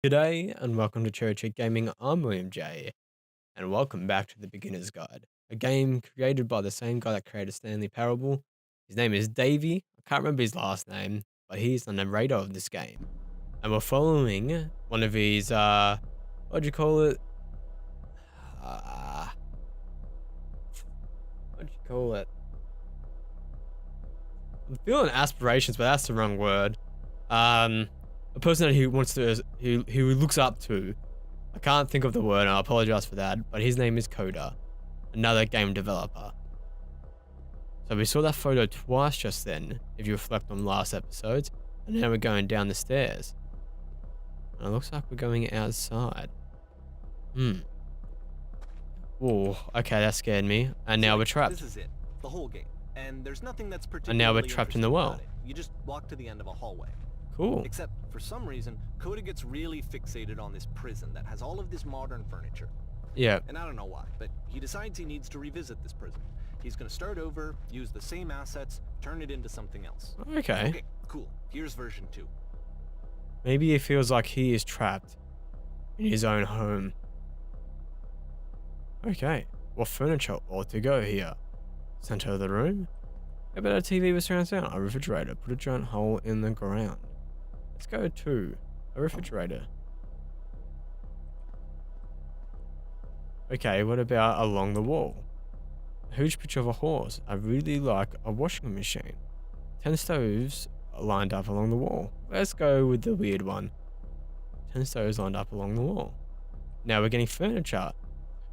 G'day and welcome to Cherry Tree Gaming. I'm William J. And welcome back to the Beginner's Guide, a game created by the same guy that created Stanley Parable. His name is Davey. I can't remember his last name, but he's the narrator of this game. And we're following one of his, what do you call it? Uh, what do you call it? I'm feeling aspirations, but that's the wrong word. A person that he wants to, who he looks up to. I can't think of the word, and I apologize for that, but his name is Coda, another game developer. So we saw that photo twice just then, if you reflect on last episodes, and now we're going down the stairs. And it looks like we're going outside. Oh, okay, that scared me. And now we're trapped. This is it, the whole game. And there's nothing that's particularly And now we're trapped in the well. about it. You just walk to the end of a hallway. Cool. Except, for some reason, Coda gets really fixated on this prison that has all of this modern furniture. Yeah. And I don't know why, but he decides he needs to revisit this prison. He's gonna start over, use the same assets, turn it into something else. Okay. Okay, cool. Here's version 2. Maybe he feels like he is trapped in his own home. Okay. What furniture ought to go here? Center of the room? How about a TV with surround sound? A refrigerator. Put a giant hole in the ground. Let's go to a refrigerator. Okay, what about along the wall? A huge picture of a horse. I really like a washing machine. 10 stoves lined up along the wall. Let's go with the weird one. 10 stoves lined up along the wall. Now we're getting furniture.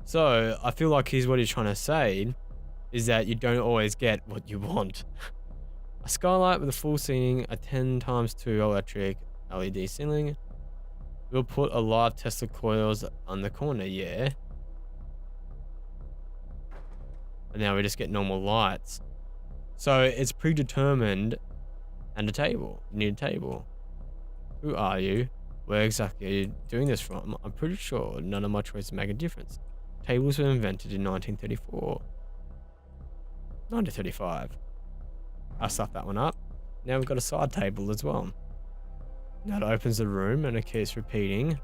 So I feel like what he's trying to say is that you don't always get what you want. A skylight with a full ceiling, a 10x2 electric LED ceiling. We'll put a live Tesla coils on the corner, yeah. And now we just get normal lights. So it's predetermined, and a table. You need a table. Who are you? Where exactly are you doing this from? I'm pretty sure none of my choices make a difference. Tables were invented in 1934. 1935. I stuffed that one up. Now we've got a side table as well. Now it opens the room and it keeps repeating.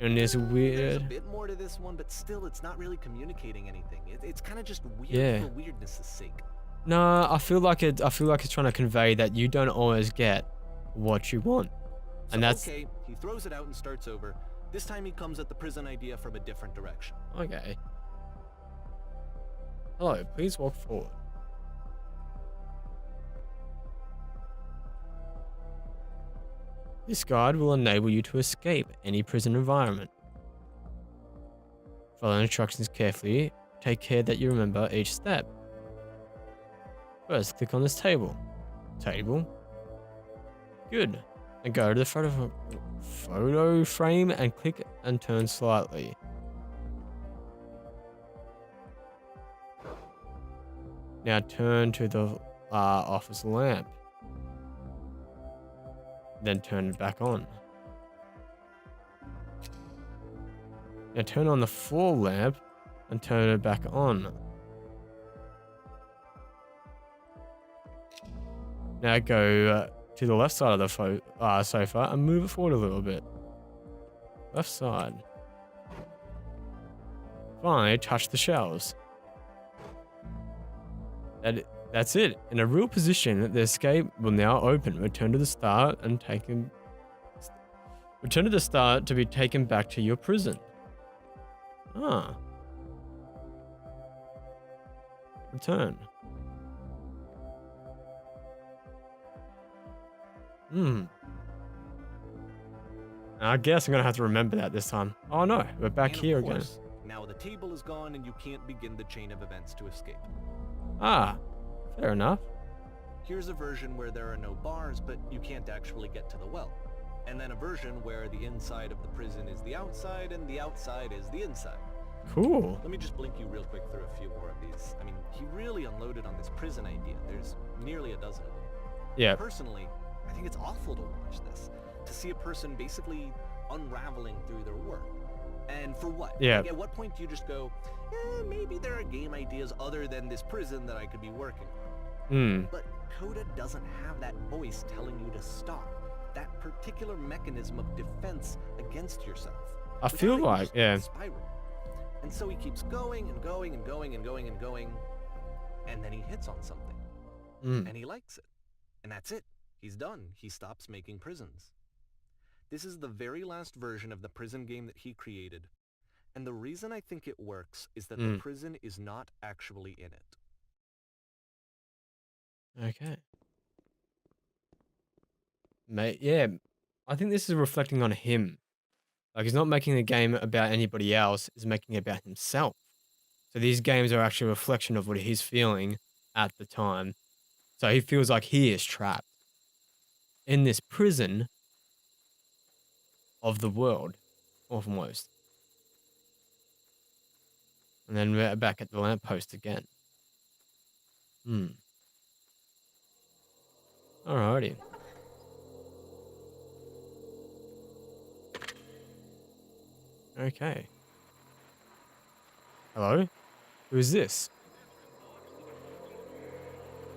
And there's a weird... There's a bit more to this one, but still it's not really communicating anything. It's kind of just weird for weirdness' sake. No, I feel like it's trying to convey that you don't always get what you want. So, and that's... Okay, he throws it out and starts over. This time he comes at the prison idea from a different direction. Okay. Hello, please walk forward. This guide will enable you to escape any prison environment. Follow instructions carefully. Take care that you remember each step. First, click on this table. Table. Good. And go to the photo frame and click and turn slightly. Now turn to the office lamp. Then turn it back on. Now turn on the floor lamp and turn it back on. Now go to the left side of the sofa and move it forward a little bit. Left side. Finally, touch the shelves. That's it. In a real position, the escape will now open. Return to the start and Return to the start to be taken back to your prison. Ah. Return. I guess I'm gonna have to remember that this time. Oh no, we're back here again. Now the table is gone and you can't begin the chain of events to escape. Ah, fair enough. Here's a version where there are no bars, but you can't actually get to the well. And then a version where the inside of the prison is the outside and the outside is the inside. Cool. Let me just blink you real quick through a few more of these. I mean, he really unloaded on this prison idea. There's nearly a dozen of them. Yeah. Personally, I think it's awful to watch this. To see a person basically unraveling through their work. And for what? Yeah. Like, at what point do you just go, maybe there are game ideas other than this prison that I could be working on? But Coda doesn't have that voice telling you to stop. that particular mechanism of defense against yourself. I feel without it, you like, just yeah. spiral. And so he keeps going and going and going and going and going, and then he hits on something. And he likes it. And that's it. He's done. He stops making prisons. This is the very last version of the prison game that he created. And the reason I think it works is that the prison is not actually in it. Okay. Mate, yeah. I think this is reflecting on him. Like, he's not making a game about anybody else, he's making it about himself. So these games are actually a reflection of what he's feeling at the time. So he feels like he is trapped in this prison of the world, almost. And then we're back at the lamppost again. Alrighty. Okay. Hello? Who's this?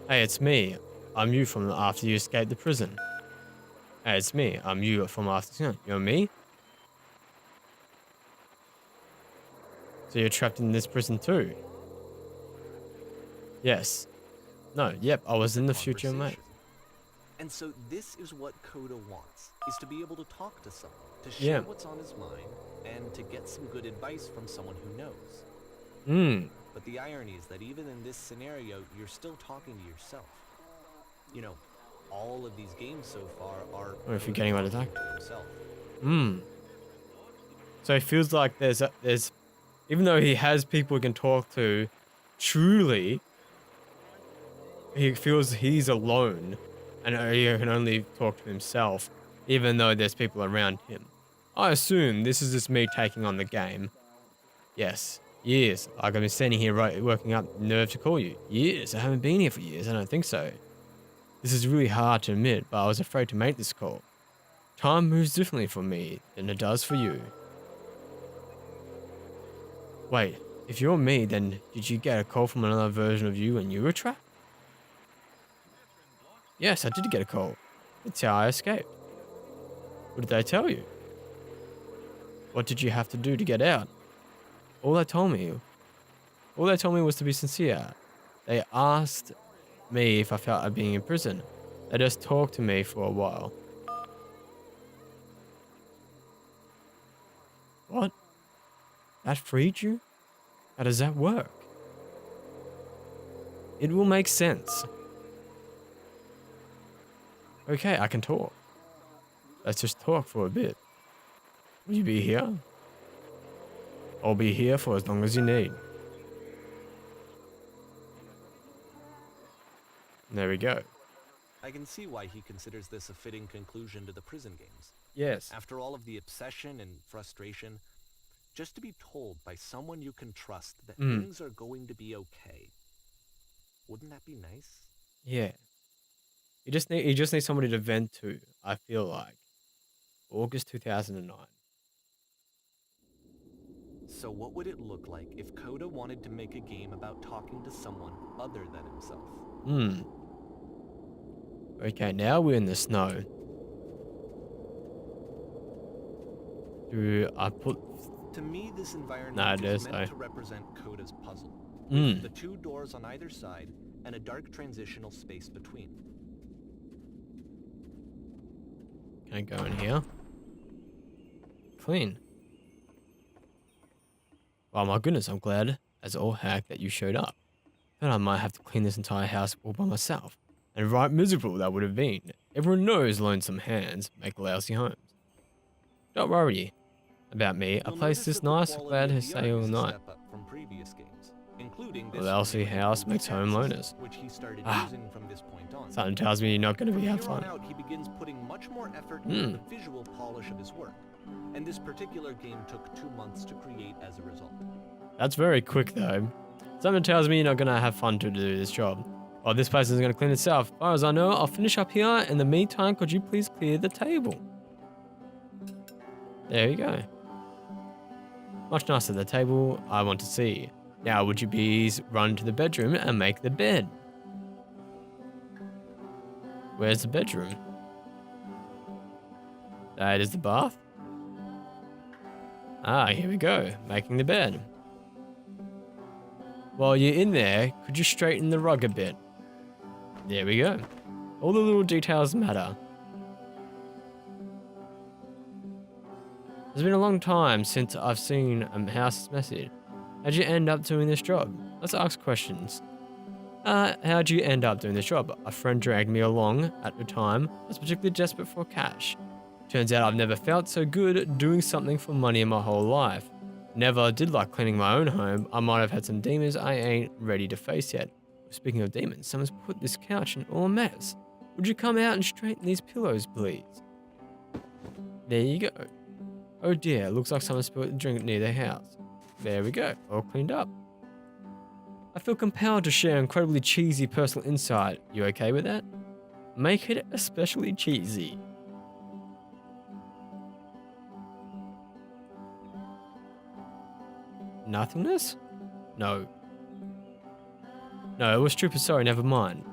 Hey, it's me. I'm you from after you escaped the prison. Hey, it's me. I'm you from after... You're me? So you're trapped in this prison too? Yes. No, yep, I was in the future, mate. And so this is what Coda wants, is to be able to talk to someone, to share what's on his mind, and to get some good advice from someone who knows. But the irony is that even in this scenario, you're still talking to yourself. You know, all of these games so far are... Or if you're getting out of attack. So it feels like there's... Even though he has people he can talk to, truly, he feels he's alone. And he can only talk to himself, even though there's people around him. I assume this is just me taking on the game. Yes, years. Like I've been standing here working up nerve to call you. Years. I haven't been here for years. I don't think so. This is really hard to admit, but I was afraid to make this call. Time moves differently for me than it does for you. Wait, if you're me, then did you get a call from another version of you when you were trapped? Yes, I did get a call. That's how I escaped. What did they tell you? What did you have to do to get out? All they told me was to be sincere. They asked me if I felt like being in prison. They just talked to me for a while. What? That freed you? How does that work? It will make sense. Okay, I can talk. Let's just talk for a bit. Will you be here? I'll be here for as long as you need. There we go. I can see why he considers this a fitting conclusion to the prison games. Yes. After all of the obsession and frustration, just to be told by someone you can trust that things are going to be okay. Wouldn't that be nice? Yeah. You just need somebody to vent to, I feel like. August 2009. So what would it look like if Coda wanted to make a game about talking to someone other than himself? Okay, now we're in the snow. Do I put... To me, this environment is meant to represent Coda's puzzle. With the two doors on either side and a dark transitional space between. Can I go in here? Clean. Oh my goodness, I'm glad as all heck that you showed up. Then I might have to clean this entire house all by myself. And right miserable that would have been. Everyone knows lonesome hands make lousy homes. Don't worry about me. I placed this nice, glad to say all night. A lousy house makes home loners. Something tells me you're not going to be having fun. He begins putting much more effort into the visual polish of his work. And this particular game took 2 months to create as a result. That's very quick though. Something tells me you're not going to have fun to do this job. Well, this place is going to clean itself. As far as I know, I'll finish up here. In the meantime, could you please clear the table? There you go. Much nicer, the table I want to see. Now, would you please run to the bedroom and make the bed? Where's the bedroom? That is the bath. Ah, here we go. Making the bed. While you're in there, could you straighten the rug a bit? There we go. All the little details matter. It's been a long time since I've seen a house messy. How'd you end up doing this job? Let's ask questions. How'd you end up doing this job? A friend dragged me along at the time. I was particularly desperate for cash. Turns out I've never felt so good doing something for money in my whole life. Never did like cleaning my own home. I might have had some demons I ain't ready to face yet. Speaking of demons, someone's put this couch in all a mess. Would you come out and straighten these pillows, please? There you go. Oh dear, looks like someone spilled a drink near their house. There we go, all cleaned up. I feel compelled to share incredibly cheesy personal insight. You okay with that? Make it especially cheesy. Nothingness? No. No, it was stupid, sorry, never mind.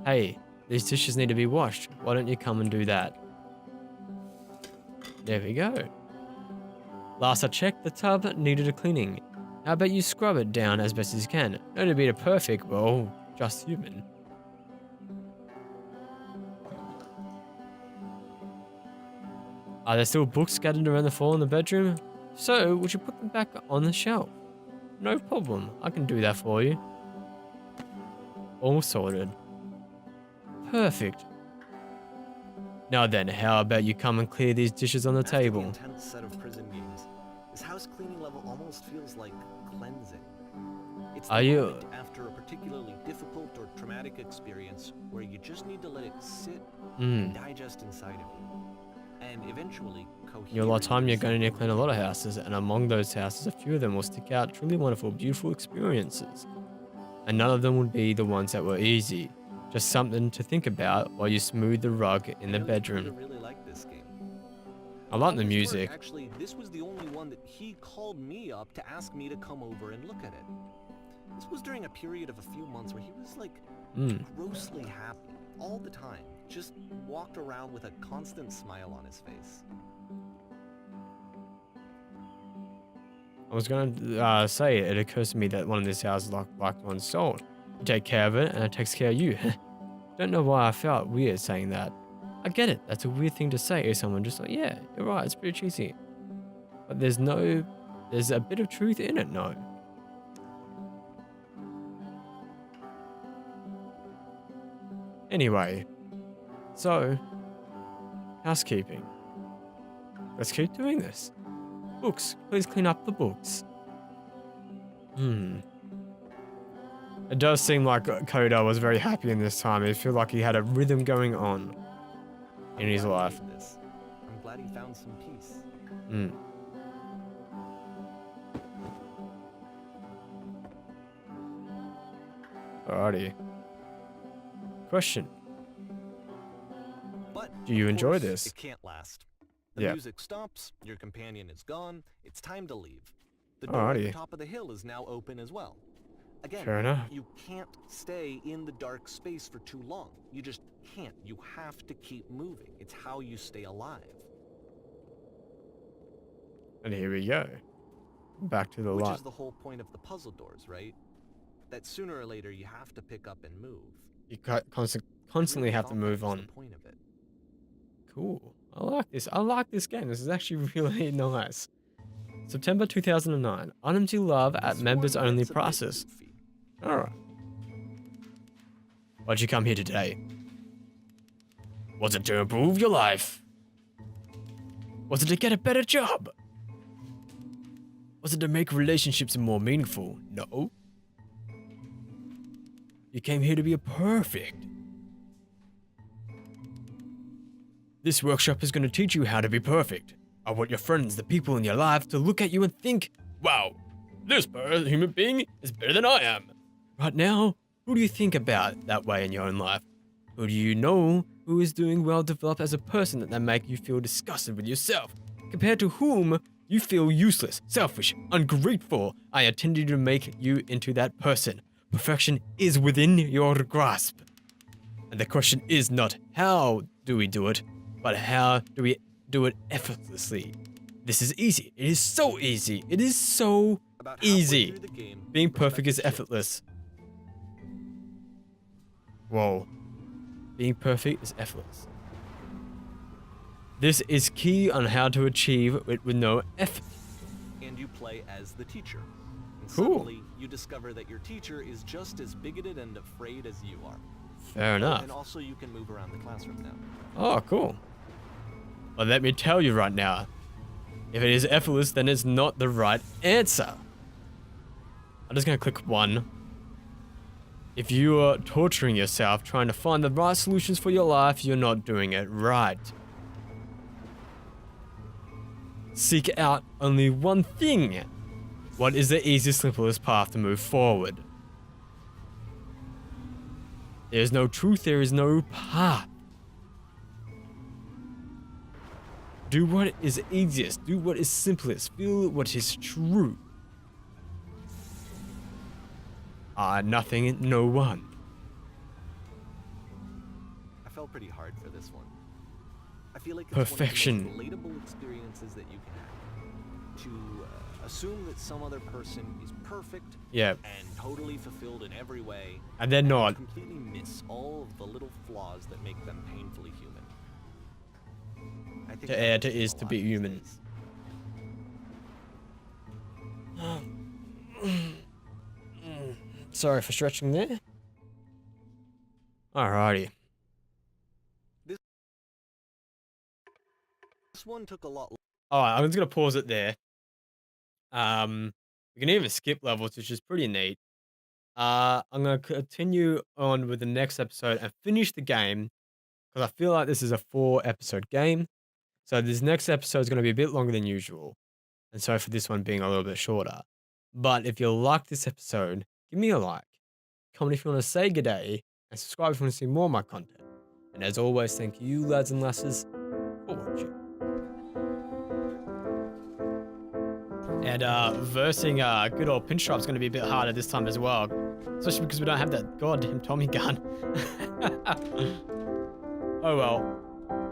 Hey, these dishes need to be washed. Why don't you come and do that? There we go. Last I checked, the tub needed a cleaning. How about you scrub it down as best as you can? No to be a perfect, well, just human. Are there still books scattered around the floor in the bedroom? So, would you put them back on the shelf? No problem, I can do that for you. All sorted. Perfect. Now then, how about you come and clear these dishes on the table? After the intense set of prison games, this house cleaning level almost feels like cleansing. It's the moment after a particularly difficult or traumatic experience where you just need to let it sit and digest inside of you. And eventually, your lifetime, you're going to need to clean a lot of houses, and among those houses, a few of them will stick out truly wonderful, beautiful experiences. And none of them would be the ones that were easy. Just something to think about while you smooth the rug in the bedroom. I really like this game. I like the music. Actually, this was the only one that he called me up to ask me to come over and look at it. This was during a period of a few months where he was like grossly happy all the time. Just walked around with a constant smile on his face. I was going to say, it occurs to me that one of these houses like one's sold. You take care of it and it takes care of you. Don't know why I felt weird saying that. I get it, that's a weird thing to say to someone just like, yeah, you're right, it's pretty cheesy. But there's a bit of truth in it, no. Anyway, so, housekeeping. Let's keep doing this. Books, please clean up the books. It does seem like Coda was very happy in this time. I feel like he had a rhythm going on in his life. I'm glad he found some peace. Alrighty. Question. But do you enjoy this? It can't last. The music stops, your companion is gone, it's time to leave. The door at the top of the hill is now open as well. Again, fair enough. You can't stay in the dark space for too long. You just can't. You have to keep moving. It's how you stay alive. And here we go. Back to the light. Which is the whole point of the puzzle doors, right? That sooner or later you have to pick up and move. You constantly have to move on. The point of it. Cool. I like this. I like this game. This is actually really nice. September 2009. Items you love at members only prices. Alright. Why'd you come here today? Was it to improve your life? Was it to get a better job? Was it to make relationships more meaningful? No. You came here to be perfect. This workshop is going to teach you how to be perfect. I want your friends, the people in your life, to look at you and think, wow, this human being is better than I am. Right now, who do you think about that way in your own life? Who do you know who is doing well developed as a person that make you feel disgusted with yourself? Compared to whom you feel useless, selfish, ungrateful. I intended to make you into that person. Perfection is within your grasp. And the question is not how do we do it, but how do we do it effortlessly? This is easy. It is so easy. It is so About halfway easy. through the game, Being perfect is perspective shifts. effortless. Whoa. Being perfect is effortless. This is key on how to achieve it with no effort. And you play as the teacher. And Cool. suddenly, you discover that your teacher is just as bigoted and afraid as you are. Fair enough. And also, you can move around the classroom now. Oh, cool. Well, let me tell you right now. If it is effortless, then it's not the right answer. I'm just going to click 1. If you are torturing yourself trying to find the right solutions for your life, you're not doing it right. Seek out only one thing. What is the easiest, simplest path to move forward? There is no truth, there is no path. Do what is easiest, do what is simplest, feel what is true. Nothing, no one. I felt pretty hard for this one. I feel like it's Perfection. one of the most relatable experiences that you can have. To assume that some other person is perfect Yeah, and totally fulfilled in every way, and they're not. completely miss all of the little flaws that make them painfully human. I think To that err happens to a is to lot be these human. days. Sorry for stretching there. Alrighty. This one took a lot. Alright, I'm just gonna pause it there. We can even skip levels, which is pretty neat. I'm gonna continue on with the next episode and finish the game because I feel like this is a 4-episode game. So this next episode is gonna be a bit longer than usual, and so for this one being a little bit shorter. But if you like this episode, give me a like, comment if you want to say good day, and subscribe if you want to see more of my content. And as always, thank you, lads and lasses, for watching. And versing good old Pinstripe's going to be a bit harder this time as well, especially because we don't have that goddamn Tommy gun. Oh well.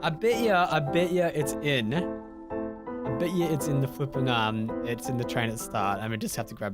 I bet ya it's in. I bet you it's in the flipping it's in the train at the start, and we just have to grab